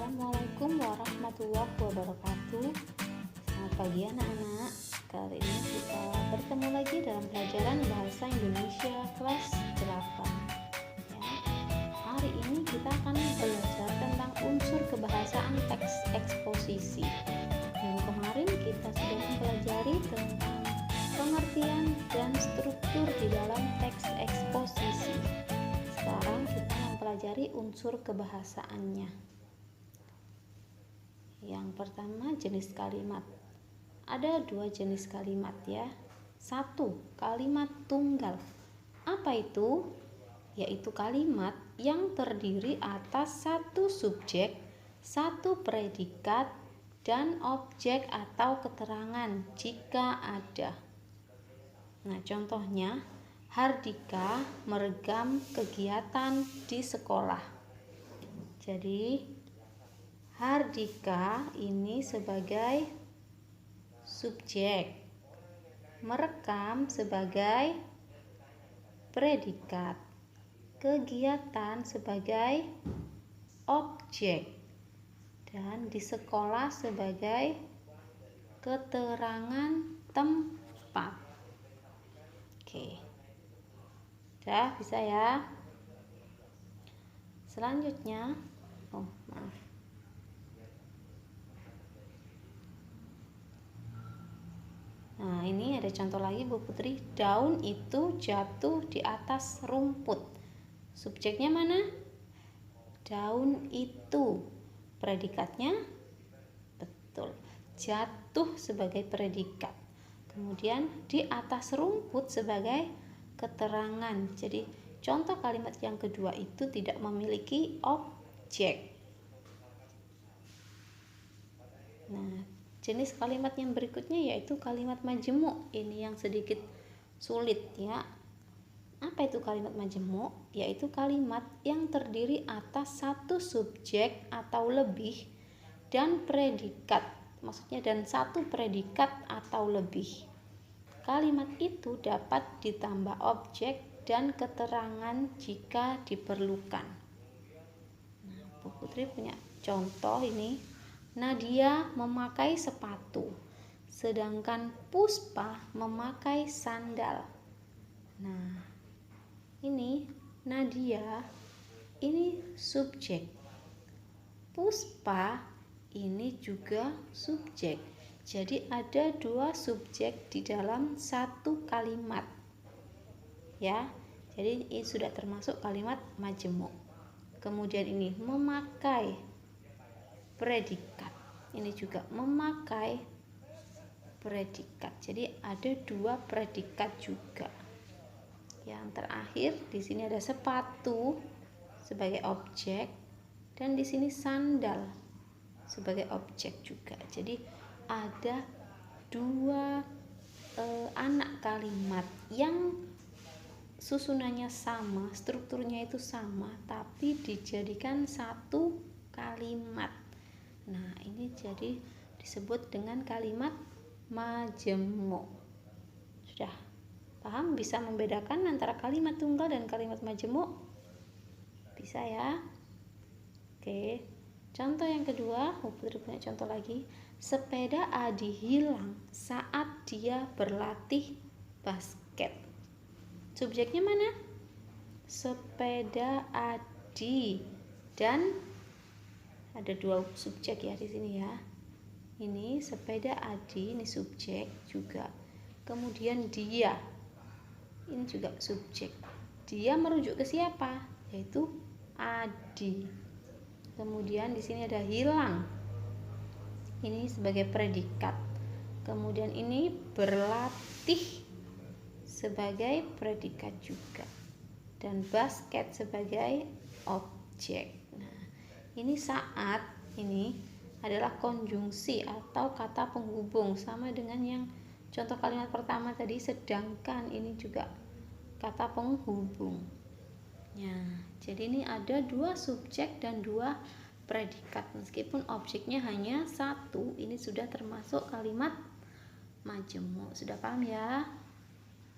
Assalamualaikum warahmatullahi wabarakatuh. Selamat pagi anak-anak. Kali ini kita bertemu lagi dalam pelajaran Bahasa Indonesia kelas 8 ya. Hari ini kita akan belajar tentang unsur kebahasaan teks eksposisi. Minggu kemarin kita sudah mempelajari tentang pengertian dan struktur di dalam teks eksposisi. Sekarang kita mempelajari unsur kebahasaannya. Yang pertama, jenis kalimat. Ada dua jenis kalimat ya. Satu, kalimat tunggal. Apa itu? Yaitu kalimat yang terdiri atas satu subjek, satu predikat, dan objek atau keterangan jika ada. Nah, contohnya, Hardika merekam kegiatan di sekolah. Jadi Hardika ini sebagai subjek, merekam sebagai predikat, kegiatan sebagai objek, dan di sekolah sebagai keterangan tempat. Oke, udah bisa ya. Selanjutnya, Nah, ini ada contoh lagi Bu Putri. Daun itu jatuh di atas rumput. Subjeknya mana? Daun itu. Predikatnya? Betul. Jatuh sebagai predikat. Kemudian di atas rumput sebagai keterangan. Jadi contoh kalimat yang kedua itu tidak memiliki objek. Nah, jenis kalimat yang berikutnya yaitu kalimat majemuk. Ini yang sedikit sulit ya. Apa itu kalimat majemuk? Yaitu kalimat yang terdiri atas satu subjek atau lebih dan predikat. Maksudnya dan satu predikat atau lebih. Kalimat itu dapat ditambah objek dan keterangan jika diperlukan. Nah, Bu Putri punya contoh ini. Nadia memakai sepatu, sedangkan Puspa memakai sandal. Nah, ini Nadia, ini subjek. Puspa ini juga subjek. Jadi ada dua subjek di dalam satu kalimat. Ya, jadi ini sudah termasuk kalimat majemuk. Kemudian ini memakai predikat. Ini juga memakai predikat. Jadi ada dua predikat juga. Yang terakhir di sini ada sepatu sebagai objek dan di sini sandal sebagai objek juga. Jadi ada dua anak kalimat yang susunannya sama, strukturnya itu sama, tapi dijadikan satu kalimat. Nah, ini jadi disebut dengan kalimat majemuk. Sudah paham bisa membedakan antara kalimat tunggal dan kalimat majemuk? Bisa ya? Oke. Contoh yang kedua, Putri punya contoh lagi. Sepeda Adi hilang saat dia berlatih basket. Subjeknya mana? Sepeda Adi, dan ada dua subjek ya di sini ya. Ini sepeda Adi, ini subjek juga. Kemudian dia, ini juga subjek. Dia merujuk ke siapa? Yaitu Adi. Kemudian di sini ada hilang. Ini sebagai predikat. Kemudian ini berlatih sebagai predikat juga. Dan basket sebagai objek. Ini saat ini adalah konjungsi atau kata penghubung, sama dengan yang contoh kalimat pertama tadi, sedangkan ini juga kata penghubung. Ya, jadi ini ada dua subjek dan dua predikat. Meskipun objeknya hanya satu, ini sudah termasuk kalimat majemuk. Sudah paham ya?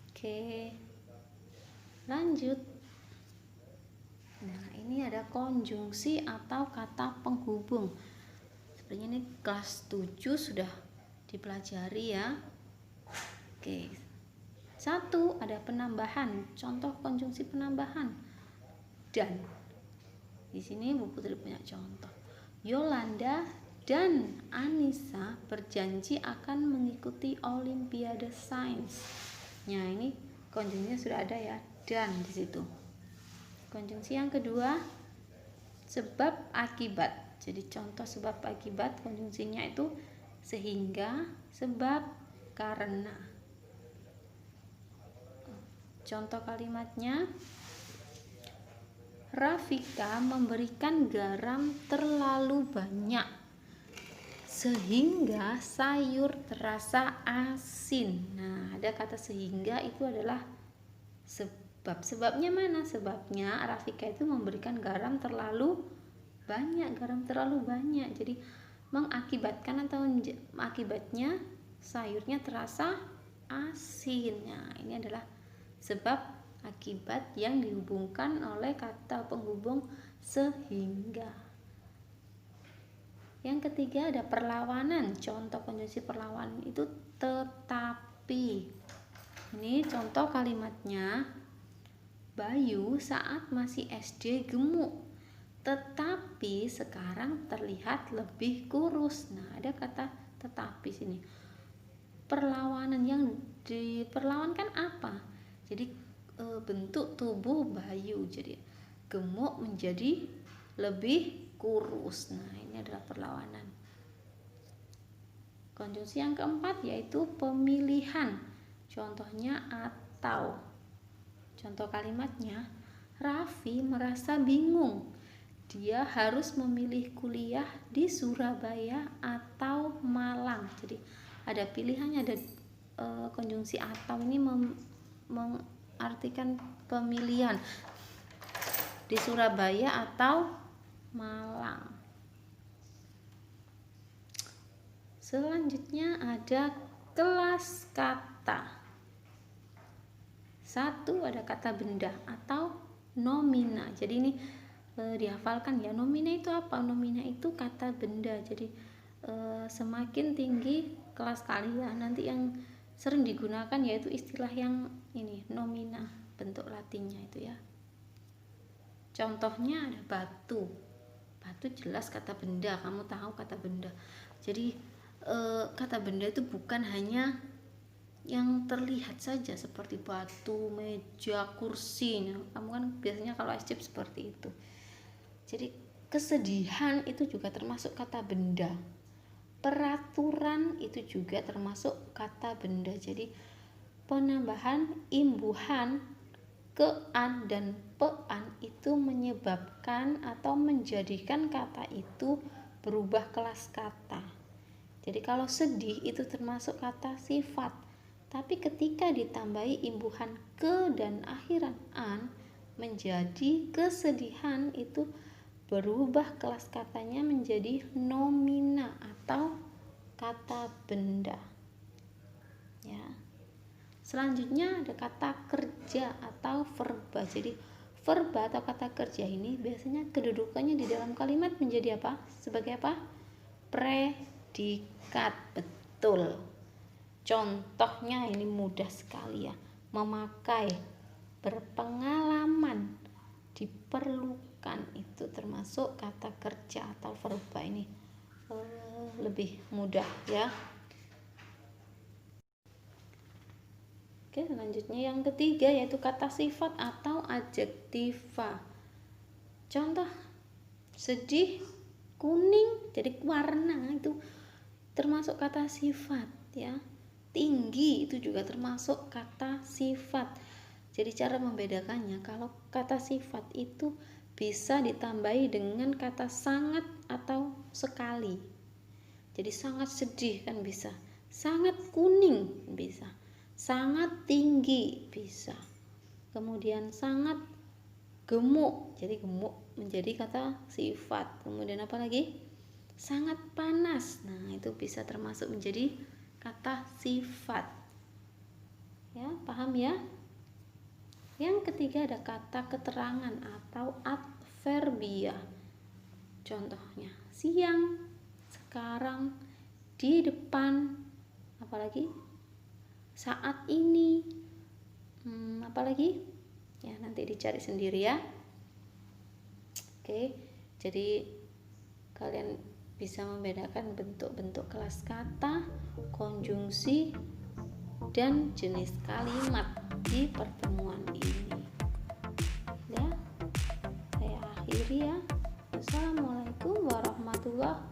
Oke. Lanjut. Nah, ini ada konjungsi atau kata penghubung. penghubung. Sepertinya ini kelas 7 sudah dipelajari ya. Oke. 1 ada penambahan, contoh konjungsi penambahan. Dan di sini Bu Putri punya contoh. Yolanda dan Anissa berjanji akan mengikuti Olimpiade Sains. Nah, ini konjungsinya sudah ada ya, dan di situ. Konjungsi yang kedua, sebab akibat. Jadi contoh sebab akibat konjungsinya itu sehingga, sebab, karena. Contoh kalimatnya, Rafika memberikan garam terlalu banyak sehingga sayur terasa asin. Nah, ada kata sehingga itu adalah sebab. Sebabnya mana? Sebabnya Rafika itu memberikan garam terlalu banyak. Jadi mengakibatkan atau akibatnya sayurnya terasa asin. Nah, ini adalah sebab akibat yang dihubungkan oleh kata penghubung sehingga. Yang ketiga ada perlawanan. Contoh konjungsi perlawanan itu tetapi. Ini contoh kalimatnya. Bayu saat masih SD gemuk, tetapi sekarang terlihat lebih kurus. Nah, ada kata tetapi sini. Perlawanan yang diperlawankan apa? Jadi bentuk tubuh Bayu, jadi gemuk menjadi lebih kurus. Nah, ini adalah perlawanan. Konjungsi yang keempat yaitu pemilihan. Contohnya atau. Contoh kalimatnya, Raffi merasa bingung. Dia harus memilih kuliah di Surabaya atau Malang. Jadi ada pilihannya, ada konjungsi atau ini artikan pemilihan di Surabaya atau Malang. Selanjutnya ada kelas kata. 1 ada kata benda atau nomina. Jadi ini dihafalkan ya. Nomina itu apa? Nomina itu kata benda. Jadi semakin tinggi kelas kalian, nanti yang sering digunakan yaitu istilah yang ini, nomina, bentuk latinnya itu ya. Contohnya ada batu. Batu jelas kata benda, kamu tahu kata benda. Jadi kata benda itu bukan hanya yang terlihat saja seperti batu, meja, kursi. Nah, kamu kan biasanya kalau SCIP seperti itu. Jadi kesedihan itu juga termasuk kata benda. Peraturan itu juga termasuk kata benda. Jadi penambahan imbuhan ke-an dan pe-an itu menyebabkan atau menjadikan kata itu berubah kelas kata. Jadi kalau sedih itu termasuk kata sifat. Tapi ketika ditambahi imbuhan ke dan akhiran an menjadi kesedihan, itu berubah kelas katanya menjadi nomina atau kata benda. Ya. Selanjutnya ada kata kerja atau verba. Jadi verba atau kata kerja ini biasanya kedudukannya di dalam kalimat menjadi apa? Sebagai apa? Predikat. Betul. Contohnya ini mudah sekali ya. Memakai, berpengalaman, diperlukan, itu termasuk kata kerja atau verba. Ini lebih mudah ya. Oke, selanjutnya yang ketiga yaitu kata sifat atau adjektiva. Contoh, sedih, kuning, jadi warna itu termasuk kata sifat ya. Tinggi itu juga termasuk kata sifat. Jadi cara membedakannya, kalau kata sifat itu bisa ditambahi dengan kata sangat atau sekali. Jadi sangat sedih kan bisa, sangat kuning bisa, sangat tinggi bisa, kemudian sangat gemuk, jadi gemuk menjadi kata sifat. Kemudian apa lagi? Sangat panas, nah itu bisa termasuk menjadi kata sifat ya. Paham ya? Yang ketiga ada kata keterangan atau adverbia. Contohnya, siang, sekarang, di depan, apalagi saat ini, apalagi ya nanti dicari sendiri ya. Oke, jadi kalian bisa membedakan bentuk-bentuk kelas kata, konjungsi, dan jenis kalimat di pertemuan ini. Ya, saya akhiri ya. Wassalamualaikum warahmatullahi